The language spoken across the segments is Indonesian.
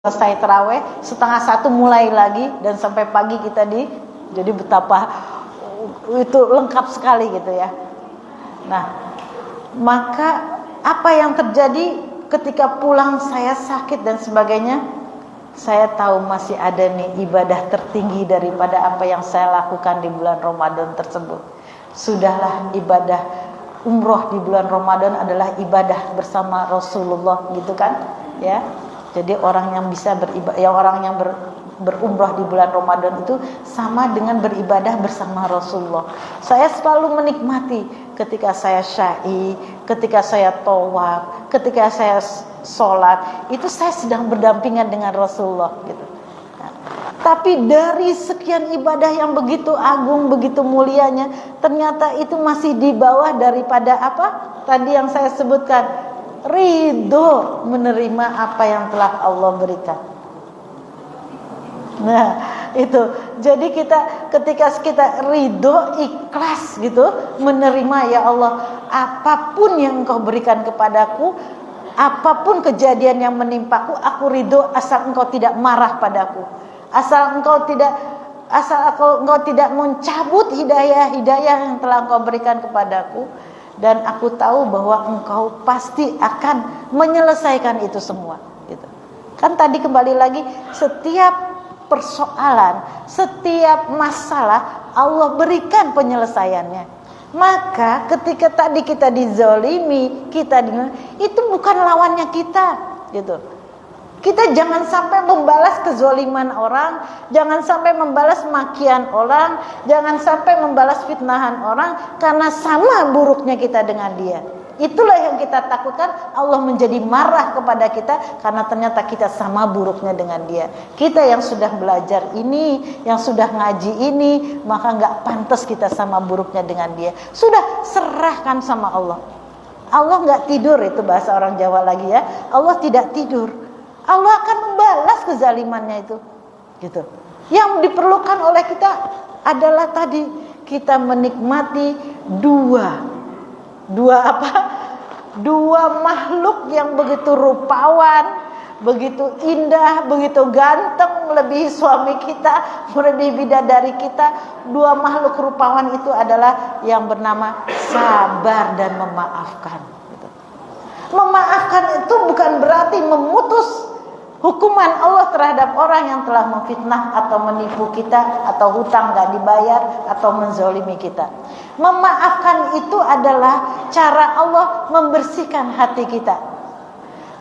selesai terawih, 12:30 mulai lagi dan sampai pagi kita jadi betapa itu lengkap sekali gitu ya. Nah, maka apa yang terjadi ketika pulang saya sakit dan sebagainya, saya tahu masih ada nih ibadah tertinggi daripada apa yang saya lakukan di bulan Ramadan tersebut. Sudahlah, ibadah umroh di bulan Ramadan adalah ibadah bersama Rasulullah gitu kan ya. Jadi orang yang bisa berumrah di bulan Ramadan itu sama dengan beribadah bersama Rasulullah. Saya selalu menikmati ketika saya syai, ketika saya tawaf, ketika saya sholat, itu saya sedang berdampingan dengan Rasulullah gitu. Nah, tapi dari sekian ibadah yang begitu agung, begitu mulianya, ternyata itu masih di bawah daripada apa? Tadi yang saya sebutkan, ridho menerima apa yang telah Allah berikan. Nah, itu. Jadi ketika kita ridho, ikhlas gitu, menerima, ya Allah, apapun yang Engkau berikan kepadaku, apapun kejadian yang menimpaku, aku ridho asal Engkau tidak marah padaku. Asal Engkau tidak mencabut hidayah yang telah Engkau berikan kepadaku. Dan aku tahu bahwa Engkau pasti akan menyelesaikan itu semua gitu. Kan tadi kembali lagi, setiap persoalan, setiap masalah Allah berikan penyelesaiannya. Maka ketika tadi kita dizalimi, itu bukan lawannya kita gitu. Kita jangan sampai membalas kezaliman orang, jangan sampai membalas makian orang, jangan sampai membalas fitnahan orang karena sama buruknya kita dengan dia. Itulah yang kita takutkan, Allah menjadi marah kepada kita karena ternyata kita sama buruknya dengan dia. Kita yang sudah belajar ini, yang sudah ngaji ini, maka gak pantas kita sama buruknya dengan dia. Sudah, serahkan sama Allah. Allah gak tidur, itu bahasa orang Jawa lagi ya. Allah tidak tidur. Allah akan membalas kezalimannya itu gitu. Yang diperlukan oleh kita adalah tadi kita menikmati dua makhluk yang begitu rupawan, begitu indah, begitu ganteng, melebihi suami kita, melebihi bidadari kita. Dua makhluk rupawan itu adalah yang bernama sabar dan memaafkan gitu. Memaafkan itu bukan berarti memutus hukuman Allah terhadap orang yang telah memfitnah atau menipu kita, atau hutang gak dibayar, atau menzalimi kita. Memaafkan itu adalah cara Allah membersihkan hati kita.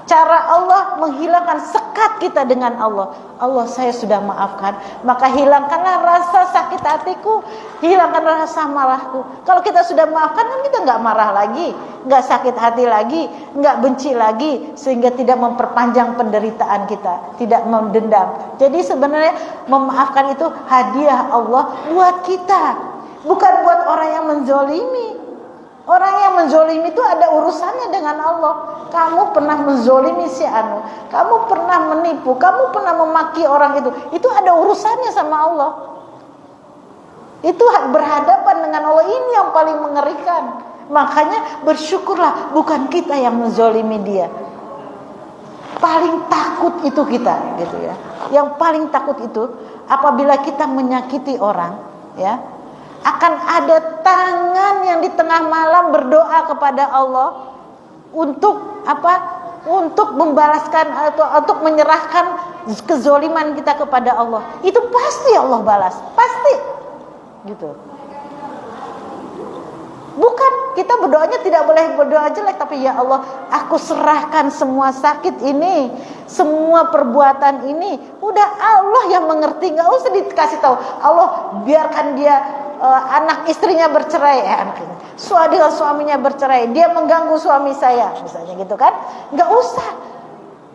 Cara Allah menghilangkan sekat kita dengan Allah. Allah, saya sudah maafkan, maka hilangkanlah rasa sakit hatiku, hilangkanlah rasa marahku. Kalau kita sudah maafkan, kan kita gak marah lagi, gak sakit hati lagi, gak benci lagi, sehingga tidak memperpanjang penderitaan kita, tidak mendendam. Jadi sebenarnya memaafkan itu hadiah Allah buat kita, bukan buat orang yang menzolimi. Orang yang menzolimi itu ada urusannya dengan Allah. Kamu pernah menzolimi si Anu, kamu pernah menipu, kamu pernah memaki orang itu ada urusannya sama Allah. Itu berhadapan dengan Allah, ini yang paling mengerikan. Makanya bersyukurlah bukan kita yang menzolimi dia. Paling takut itu kita gitu ya. Yang paling takut itu apabila kita menyakiti orang ya, akan ada tangan yang di tengah malam berdoa kepada Allah untuk apa? Untuk membalaskan atau untuk menyerahkan kezaliman kita kepada Allah. Itu pasti Allah balas, pasti. Gitu. Bukan kita berdoanya tidak boleh berdoa jelek, tapi ya Allah, aku serahkan semua sakit ini, semua perbuatan ini. Udah Allah yang mengerti, enggak usah dikasih tahu. Allah biarkan dia anak istrinya bercerai, suami dengan suaminya bercerai, dia mengganggu suami saya, misalnya gitu kan, nggak usah.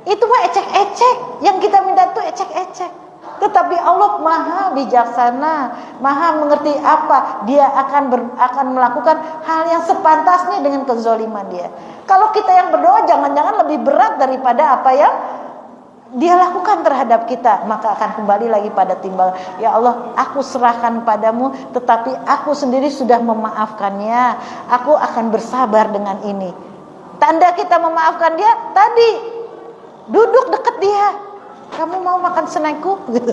Itu mah ecek-ecek, yang kita minta tuh ecek-ecek. Tetapi Allah maha bijaksana, maha mengerti apa dia akan melakukan hal yang sepantasnya dengan kezaliman dia. Kalau kita yang berdoa jangan-jangan lebih berat daripada apa yang dia lakukan terhadap kita, maka akan kembali lagi pada timbang. Ya Allah, aku serahkan padamu, tetapi aku sendiri sudah memaafkannya. Aku akan bersabar dengan ini. Tanda kita memaafkan dia tadi, duduk dekat dia, kamu mau makan snackku gitu.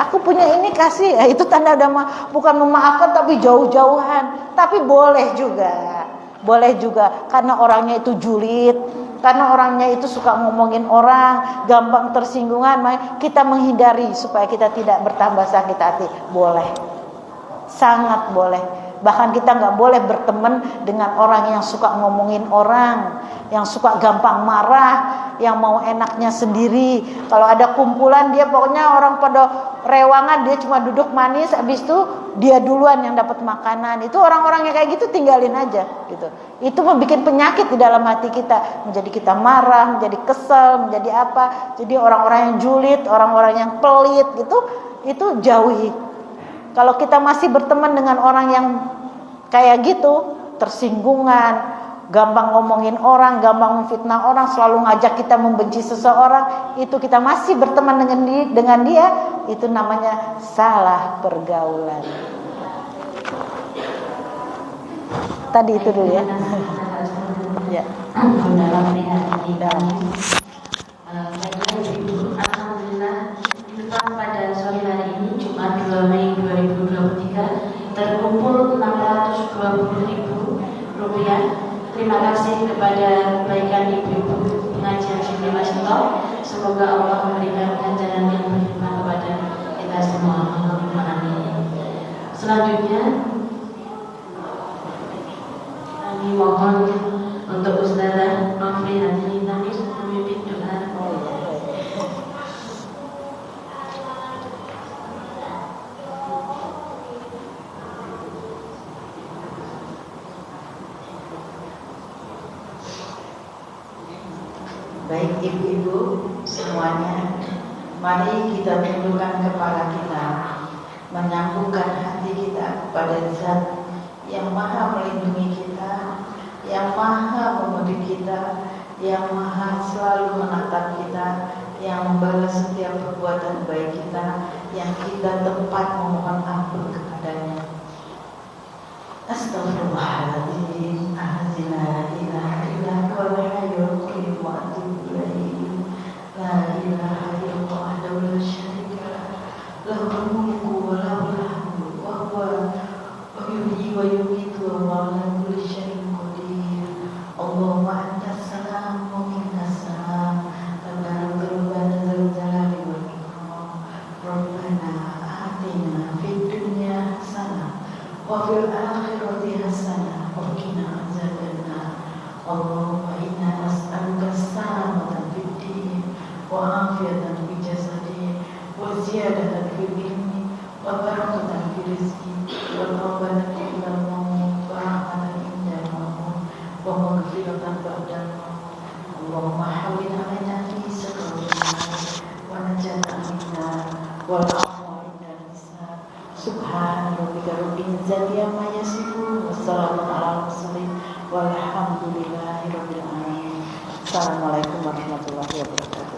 Aku punya ini kasih. Itu tanda udah bukan memaafkan tapi jauh-jauhan. Tapi boleh juga. Boleh juga karena orangnya itu julid, karena orangnya itu suka ngomongin orang, gampang tersinggungan, kita menghindari supaya kita tidak bertambah sakit hati. Boleh. Sangat boleh. Bahkan kita nggak boleh berteman dengan orang yang suka ngomongin orang, yang suka gampang marah, yang mau enaknya sendiri. Kalau ada kumpulan dia pokoknya orang pada rewangan, dia cuma duduk manis, habis itu dia duluan yang dapat makanan. Itu orang-orang yang kayak gitu tinggalin aja gitu. Itu membuat penyakit di dalam hati kita, menjadi kita marah, menjadi kesel, menjadi apa. Jadi orang-orang yang julid, orang-orang yang pelit gitu, itu jauhi. Kalau kita masih berteman dengan orang yang kayak gitu, tersinggungan, gampang ngomongin orang, gampang memfitnah orang, selalu ngajak kita membenci seseorang, itu kita masih berteman dengan dia, itu namanya salah pergaulan. Tadi itu dulu ya. Ya. Alhamdulillah, tepat pada sore hari ini Jumat 2 Mei 2023 terkumpul Rp620.000. Terima kasih kepada kebaikan ibu-ibu pengajian Syekh Masjidillah. Semoga Allah memberikan ganjaran yang berlimpah kepada kita semua. Allahumma amin. Selanjutnya kami mohon untuk Ustazah Nofri Hadi Namis memimpin doa. Baik ibu-ibu semuanya, mari kita tundukkan kepala kita, menyambungkan hati kita kepada Zat yang maha melindungi kita, yang maha memeluk kita, yang maha selalu menatap kita, yang membalas setiap perbuatan baik kita, yang kita tempat memohon ampun kepadanya. Astaghfirullahaladzim, la ilaha illa huwal hayyul qayyum wa atubu ilaihi. La ilaha illallah wahdahu la syarika lah, lahul mulku wa lahul hamdu wa huwa yuhyi wa yumiitu wa huwa ala kulli syai'in qadir. Allahumma antas salam wa minnas salam, tabarakta rabbana dzal jalali wal ikram. Rabbana atina fid dunya hasanah wa fil akhirati hasanah wa qina adzabannar. Allahumma inna nas'aluka salamatan fid din wa afiyatan fil jasadi wa ziyadatan fil ilmi wa barakatan fil rizqi wa tawbatan ilal maut wa rahmatan indal maut wa maghfiratan ba'dal maut. Allahumma hawwin 'alaina fi sakrina wa najatan minna wal afwa indal hisab. Subhana rabbika rabbil izzati amma yasifun, wassalamun alal mursalin, walhamdulillahi rabbil alamin. Assalamualaikum warahmatullahi wabarakatuh.